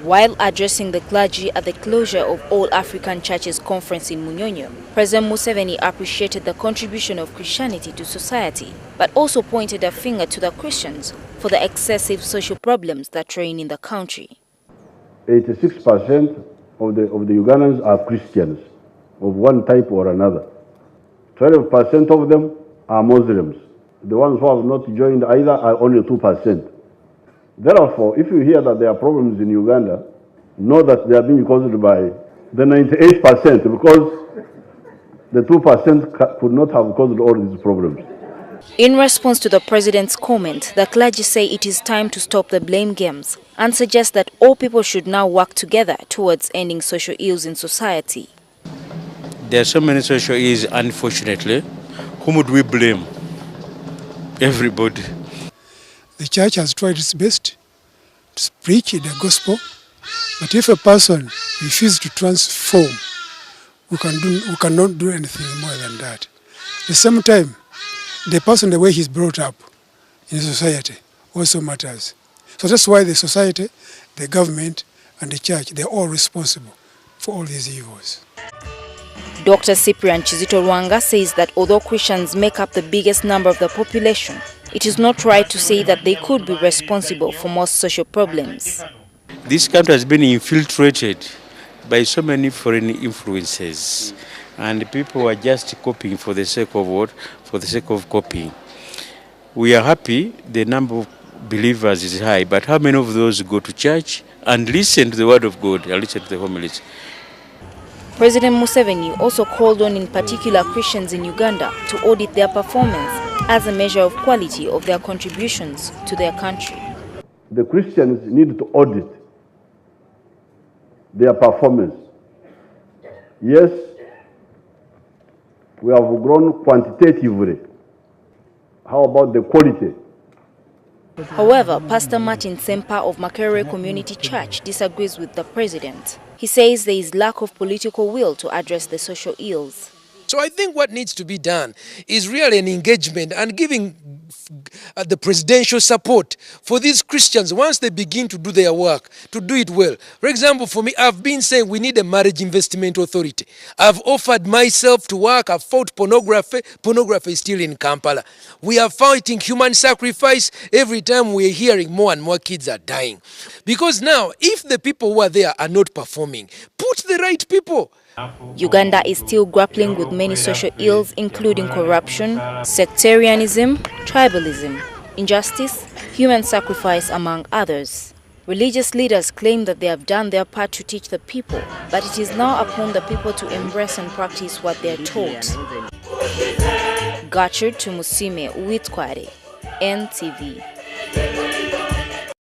While addressing the clergy at the closure of All African Churches Conference in Munyonyo, President Museveni appreciated the contribution of Christianity to society, but also pointed a finger to the Christians for the excessive social problems that reign in the country. 86% of the Ugandans are Christians of one type or another. 12% of them are Muslims. The ones who have not joined either are only 2%. Therefore, if you hear that there are problems in Uganda, know that they are being caused by the 98%, because the 2% could not have caused all these problems. In response to the president's comment, the clergy say it is time to stop the blame games and suggest that all people should now work together towards ending social ills in society. There are so many social ills, unfortunately. Whom would we blame? Everybody. The church has tried its best to preach the gospel, but if a person refuses to transform, we cannot do anything more than that. At the same time, the person, the way he's brought up in society also matters. So that's why the society, the government, and the church, they're all responsible for all these evils. Dr. Cyprian Chizito Rwanga says that although Christians make up the biggest number of the population, it is not right to say that they could be responsible for most social problems. This country has been infiltrated by so many foreign influences, and people are just copying for the sake of what? For the sake of copying. We are happy the number of believers is high, but how many of those go to church and listen to the word of God and listen to the homilies? President Museveni also called on in particular Christians in Uganda to audit their performance as a measure of quality of their contributions to their country. The Christians need to audit their performance. Yes, we have grown quantitatively. How about the quality? However, Pastor Martin Sempa of Makerere Community Church disagrees with the president. He says there is lack of political will to address the social ills. So I think what needs to be done is really an engagement and giving the presidential support for these Christians once they begin to do their work, to do it well. For example, for me, I've been saying we need a marriage investment authority. I've offered myself to work. I've fought pornography. Pornography is still in Kampala. We are fighting human sacrifice. Every time we're hearing more and more kids are dying. Because now, if the people who are there are not performing, put the right people. Uganda is still grappling with many social ills, including corruption, sectarianism, tribalism, injustice, human sacrifice, among others. Religious leaders claim that they have done their part to teach the people, but it is now upon the people to embrace and practice what they are taught. Gertrude Tumusime, Witkware, NTV.